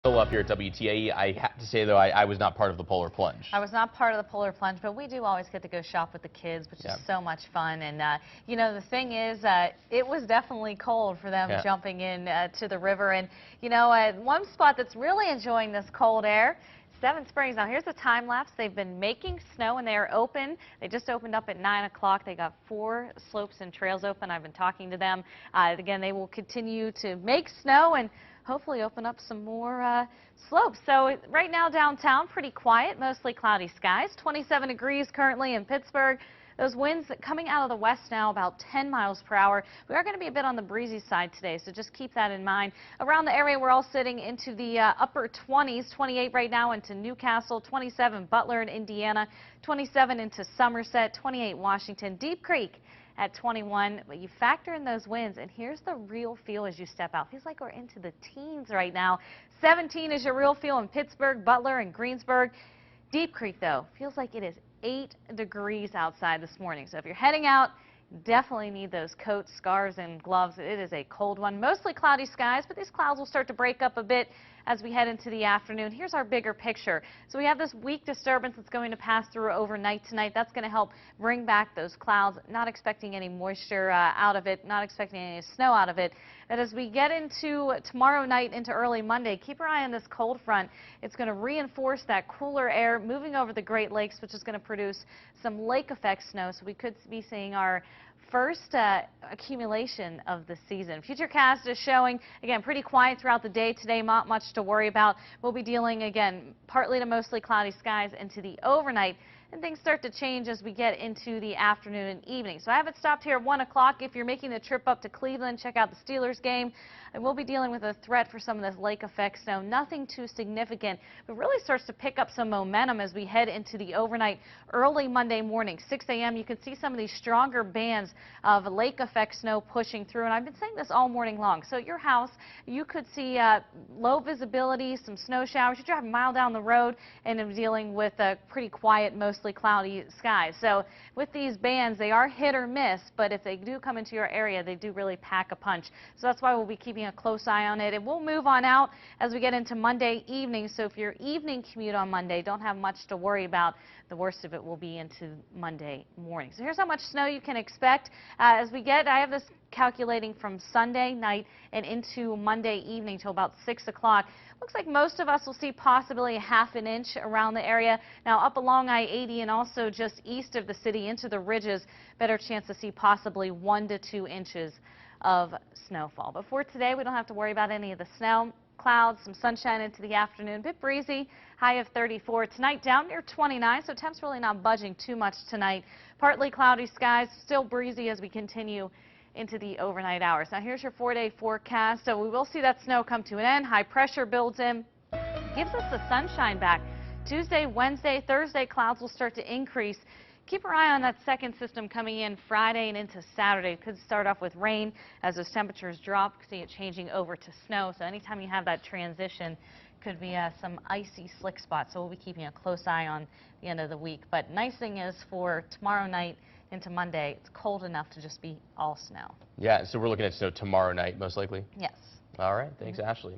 Still up here at WTAE. I have to say, though, I was not part of the polar plunge. I was not part of the polar plunge, but we do always get to go shop with the kids, which is so much fun. And, you know, the thing is, it was definitely cold for them jumping in to the river. And, you know, one spot that's really enjoying this cold air, Seven Springs. Now, here's a time lapse. They've been making snow, and they are open. They just opened up at 9 o'clock. They got 4 slopes and trails open. I've been talking to them. Again, they will continue to make snow and hopefully open up some more slopes. So right now downtown, pretty quiet, mostly cloudy skies. 27 degrees currently in Pittsburgh. Those winds coming out of the west now about 10 miles per hour. We are going to be a bit on the breezy side today, so just keep that in mind. Around the area, we're all sitting into the upper 20s, 28 right now into Newcastle, 27 Butler in Indiana, 27 into Somerset, 28 Washington, Deep Creek at 21, but you factor in those winds, and here's the real feel as you step out. Feels like we're into the teens right now. 17 is your real feel in Pittsburgh, Butler, and Greensburg. Deep Creek, though, feels like it is 8 degrees outside this morning. So if you're heading out, definitely need those coats, scarves, and gloves. It is a cold one. Mostly cloudy skies, but these clouds will start to break up a bit as we head into the afternoon. Here's our bigger picture. So we have this weak disturbance that's going to pass through overnight tonight. That's going to help bring back those clouds. Not expecting any moisture out of it, not expecting any snow out of it. But as we get into tomorrow night into early Monday, keep your eye on this cold front. It's going to reinforce that cooler air moving over the Great Lakes, which is going to produce some lake effect snow. So we could be seeing our first accumulation of the season. Futurecast is showing, again, pretty quiet throughout the day today, not much to worry about. We'll be dealing, again, partly to mostly cloudy skies into the overnight, and things start to change as we get into the afternoon and evening. So I have it stopped here at 1 o'clock. If you're making the trip up to Cleveland, check out the Steelers game. And we'll be dealing with a threat for some of this lake effect snow. Nothing too significant, but really starts to pick up some momentum as we head into the overnight early Monday morning. 6 a.m. you can see some of these stronger bands of lake effect snow pushing through. And I've been saying this all morning long. So at your house, you could see low visibility, some snow showers. You drive a mile down the road and I'm dealing with a pretty quiet, mostly cloudy skies. So with these bands, they are hit or miss, but if they do come into your area, they do really pack a punch. So that's why we'll be keeping a close eye on it. It will move on out as we get into Monday evening. So if your evening commute on Monday, don't have much to worry about. The worst of it will be into Monday morning. So here's how much snow you can expect as we get. I have this calculating from Sunday night and into Monday evening till about 6 o'clock. Looks like most of us will see possibly a ½ an inch around the area. Now up along I-80 and also just east of the city into the ridges, better chance to see possibly 1 to 2 inches of snowfall. But for today, we don't have to worry about any of the snow. Clouds, some sunshine into the afternoon, a bit breezy, high of 34. Tonight down near 29, so temps really not budging too much tonight. Partly cloudy skies, still breezy as we continue into the overnight hours. Now here's your 4-day forecast. So we will see that snow come to an end. High pressure builds in, gives us the sunshine back. Tuesday, Wednesday, Thursday, clouds will start to increase. Keep your eye on that second system coming in Friday and into Saturday. It could start off with rain as those temperatures drop. See it changing over to snow. So anytime you have that transition, could be some icy slick spots. So we'll be keeping a close eye on the end of the week. But nice thing is for tomorrow night into Monday, it's cold enough to just be all snow. Yeah, so we're looking at snow tomorrow night, most likely? Yes. All right. Thanks, Ashley.